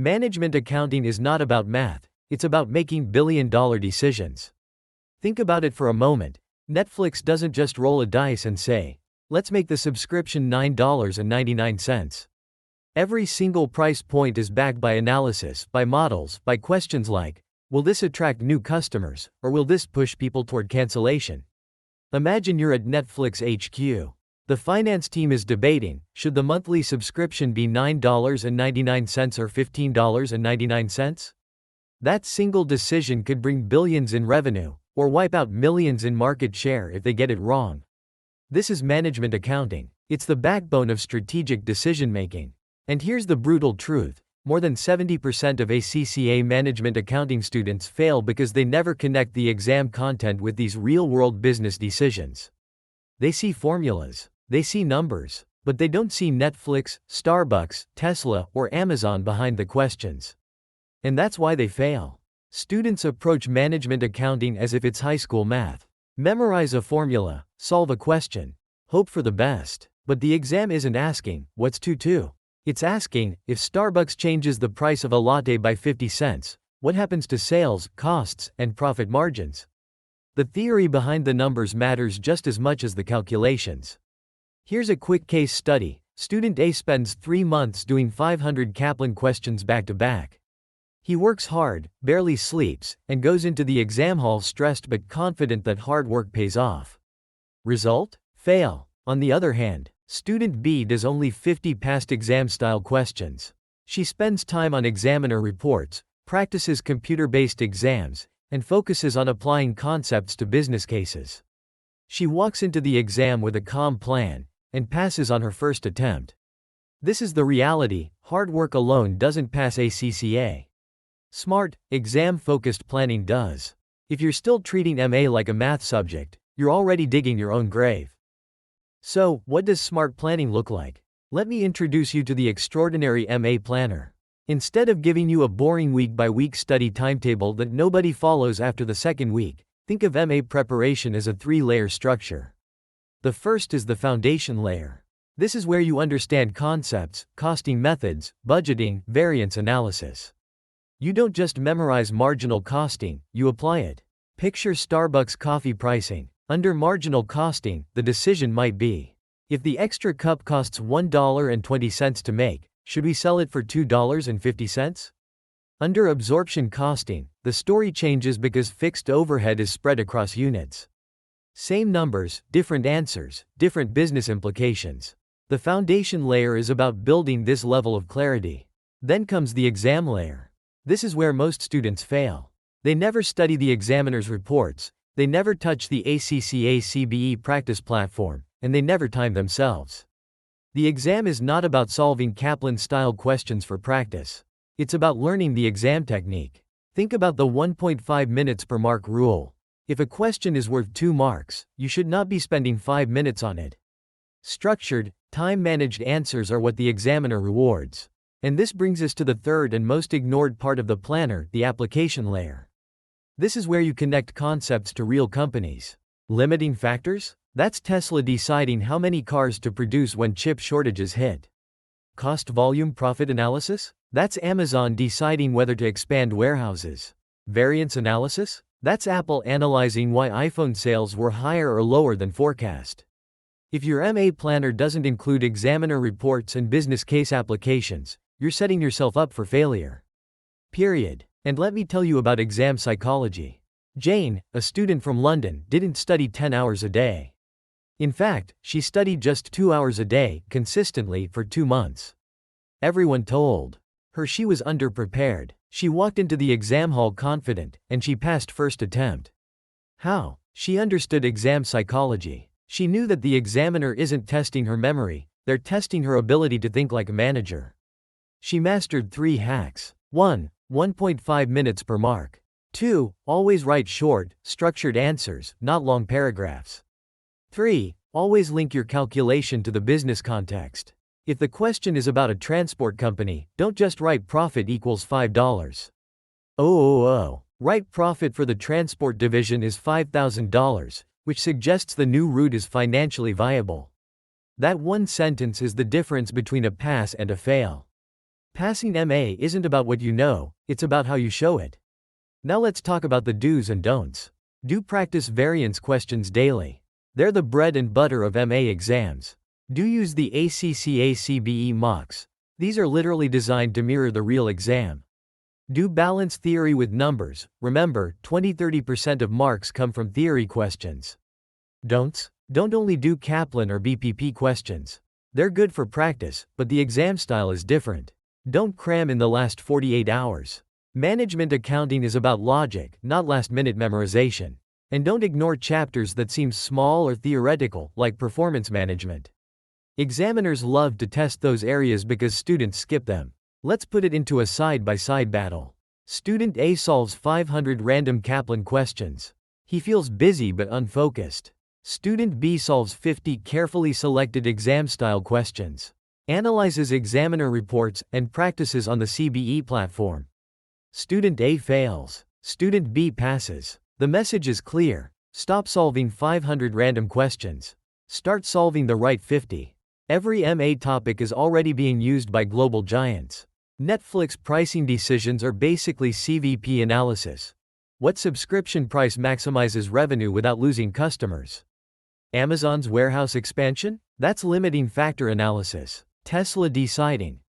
Management accounting is not about math, it's about making billion-dollar decisions. Think about it for a moment. Netflix doesn't just roll a dice and say, let's make the subscription $9.99. Every single price point is backed by analysis, by models, by questions like, will this attract new customers, or will this push people toward cancellation? Imagine you're at Netflix HQ. The finance team is debating, should the monthly subscription be $9.99 or $15.99? That single decision could bring billions in revenue, or wipe out millions in market share if they get it wrong. This is management accounting. It's the backbone of strategic decision-making. And here's the brutal truth. More than 70% of ACCA management accounting students fail because they never connect the exam content with these real-world business decisions. They see formulas, they see numbers, but they don't see Netflix, Starbucks, Tesla, or Amazon behind the questions. And that's why they fail. Students approach management accounting as if it's high school math. Memorize a formula, solve a question, hope for the best. But the exam isn't asking, what's 2? It's asking, if Starbucks changes the price of a latte by 50 cents, what happens to sales, costs, and profit margins? The theory behind the numbers matters just as much as the calculations. Here's a quick case study. Student A spends 3 months doing 500 Kaplan questions back to back. He works hard, barely sleeps, and goes into the exam hall stressed but confident that hard work pays off. Result? Fail. On the other hand, Student B does only 50 past exam-style questions. She spends time on examiner reports, practices computer-based exams, and focuses on applying concepts to business cases. She walks into the exam with a calm plan, and passes on her first attempt. This is the reality. Hard work alone doesn't pass ACCA. Smart, exam-focused planning does. If you're still treating MA like a math subject, you're already digging your own grave. So, what does smart planning look like? Let me introduce you to the extraordinary MA planner. Instead of giving you a boring week-by-week study timetable that nobody follows after the second week, think of MA preparation as a 3-layer structure. The first is the foundation layer. This is where you understand concepts, costing methods, budgeting, variance analysis. You don't just memorize marginal costing, you apply it. Picture Starbucks coffee pricing. Under marginal costing, the decision might be, if the extra cup costs $1.20 to make, should we sell it for $2.50? Under absorption costing, the story changes because fixed overhead is spread across units. Same numbers, different answers, different business implications. The foundation layer is about building this level of clarity. Then comes the exam layer. This is where most students fail. They never study the examiner's reports. They never touch the ACCA CBE practice platform, and they never time themselves. The exam is not about solving Kaplan-style questions for practice. It's about learning the exam technique. Think about the 1.5 minutes per mark rule. If a question is worth 2 marks, you should not be spending 5 minutes on it. Structured, time-managed answers are what the examiner rewards. And this brings us to the third and most ignored part of the planner, the application layer. This is where you connect concepts to real companies. Limiting factors? That's Tesla deciding how many cars to produce when chip shortages hit. Cost volume profit analysis? That's Amazon deciding whether to expand warehouses. Variance analysis? That's Apple analyzing why iPhone sales were higher or lower than forecast. If your MA planner doesn't include examiner reports and business case applications, you're setting yourself up for failure. Period. And let me tell you about exam psychology. Jane, a student from London, didn't study 10 hours a day. In fact, she studied just 2 hours a day, consistently, for 2 months. Everyone told her she was underprepared. She walked into the exam hall confident, and she passed first attempt. How? She understood exam psychology. She knew that the examiner isn't testing her memory, they're testing her ability to think like a manager. She mastered 3 hacks. 1. 1.5 minutes per mark. 2. Always write short, structured answers, not long paragraphs. 3. Always link your calculation to the business context. If the question is about a transport company, don't just write profit equals $5. Write profit for the transport division is $5,000, which suggests the new route is financially viable. That one sentence is the difference between a pass and a fail. Passing MA isn't about what you know, it's about how you show it. Now let's talk about the do's and don'ts. Do practice variance questions daily. They're the bread and butter of MA exams. Do use the ACCA CBE mocks. These are literally designed to mirror the real exam. Do balance theory with numbers. Remember, 20–30% of marks come from theory questions. Don'ts? Don't only do Kaplan or BPP questions. They're good for practice, but the exam style is different. Don't cram in the last 48 hours. Management accounting is about logic, not last-minute memorization. And don't ignore chapters that seem small or theoretical, like performance management. Examiners love to test those areas because students skip them. Let's put it into a side-by-side battle. Student A solves 500 random Kaplan questions. He feels busy but unfocused. Student B solves 50 carefully selected exam-style questions, analyzes examiner reports, and practices on the CBE platform. Student A fails. Student B passes. The message is clear. Stop solving 500 random questions. Start solving the right 50. Every MA topic is already being used by global giants. Netflix pricing decisions are basically CVP analysis. What subscription price maximizes revenue without losing customers? Amazon's warehouse expansion? That's limiting factor analysis. Tesla deciding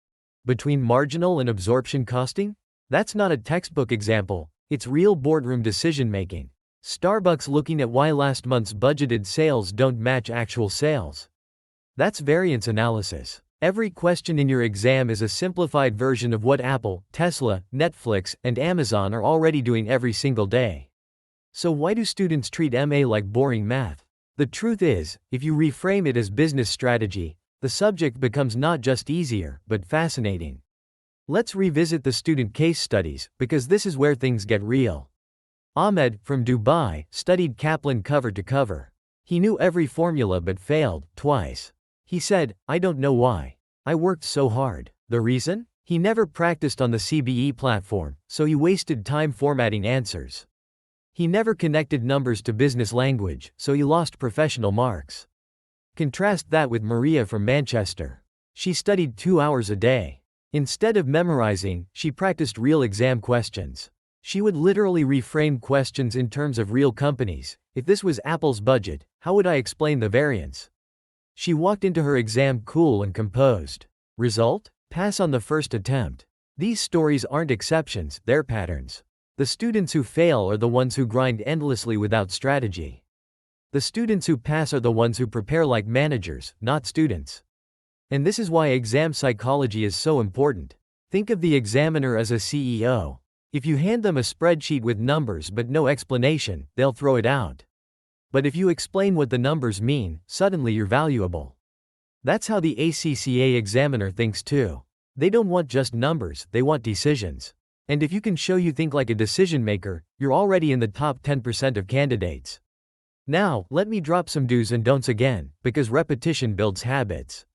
between marginal and absorption costing? That's not a textbook example, it's real boardroom decision making. Starbucks looking at why last month's budgeted sales don't match actual sales. That's variance analysis. Every question in your exam is a simplified version of what Apple, Tesla, Netflix, and Amazon are already doing every single day. So why do students treat MA like boring math? The truth is, if you reframe it as business strategy, the subject becomes not just easier, but fascinating. Let's revisit the student case studies, because this is where things get real. Ahmed, from Dubai, studied Kaplan cover to cover. He knew every formula but failed, twice. He said, "I don't know why. I worked so hard." The reason? He never practiced on the CBE platform, so he wasted time formatting answers. He never connected numbers to business language, so he lost professional marks. Contrast that with Maria from Manchester. She studied 2 hours a day. Instead of memorizing, she practiced real exam questions. She would literally reframe questions in terms of real companies. If this was Apple's budget, how would I explain the variance? She walked into her exam cool and composed. Result? Pass on the first attempt. These stories aren't exceptions, they're patterns. The students who fail are the ones who grind endlessly without strategy. The students who pass are the ones who prepare like managers, not students. And this is why exam psychology is so important. Think of the examiner as a CEO. If you hand them a spreadsheet with numbers but no explanation, they'll throw it out. But if you explain what the numbers mean, suddenly you're valuable. That's how the ACCA examiner thinks too. They don't want just numbers, they want decisions. And if you can show you think like a decision maker, you're already in the top 10% of candidates. Now, let me drop some do's and don'ts again, because repetition builds habits.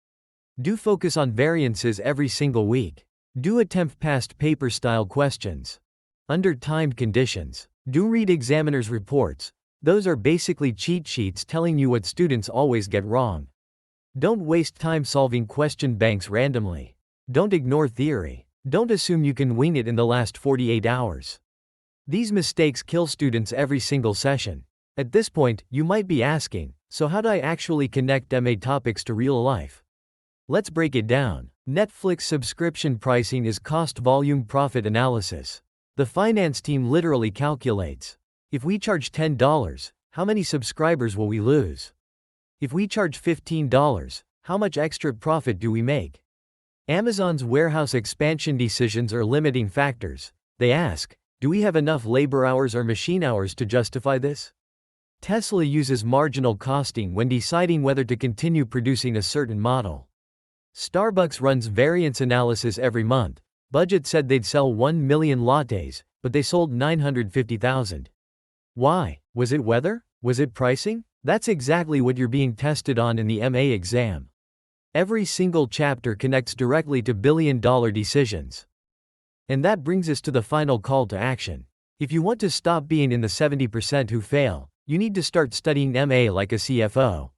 Do focus on variances every single week. Do attempt past paper-style questions. Under timed conditions. Do read examiners' reports. Those are basically cheat sheets telling you what students always get wrong. Don't waste time solving question banks randomly. Don't ignore theory. Don't assume you can wing it in the last 48 hours. These mistakes kill students every single session. At this point, you might be asking, so how do I actually connect MA topics to real life? Let's break it down. Netflix subscription pricing is cost-volume-profit analysis. The finance team literally calculates. If we charge $10, how many subscribers will we lose? If we charge $15, how much extra profit do we make? Amazon's warehouse expansion decisions are limiting factors. They ask, do we have enough labor hours or machine hours to justify this? Tesla uses marginal costing when deciding whether to continue producing a certain model. Starbucks runs variance analysis every month. Budget said they'd sell 1 million lattes, but they sold 950,000. Why? Was it weather? Was it pricing? That's exactly what you're being tested on in the MA exam. Every single chapter connects directly to billion-dollar decisions. And that brings us to the final call to action. If you want to stop being in the 70% who fail, you need to start studying MA like a CFO.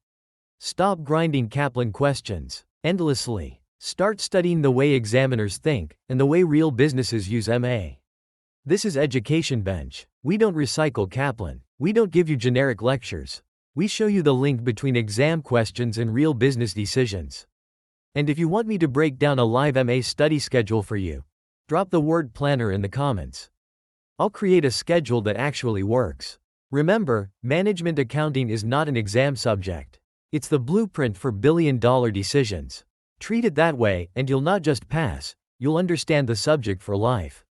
Stop grinding Kaplan questions endlessly. Start studying the way examiners think and the way real businesses use MA. This is Education Bench. We don't recycle Kaplan. We don't give you generic lectures. We show you the link between exam questions and real business decisions. And if you want me to break down a live MA study schedule for you, drop the word planner in the comments. I'll create a schedule that actually works. Remember, management accounting is not an exam subject. It's the blueprint for billion-dollar decisions. Treat it that way, and you'll not just pass, you'll understand the subject for life.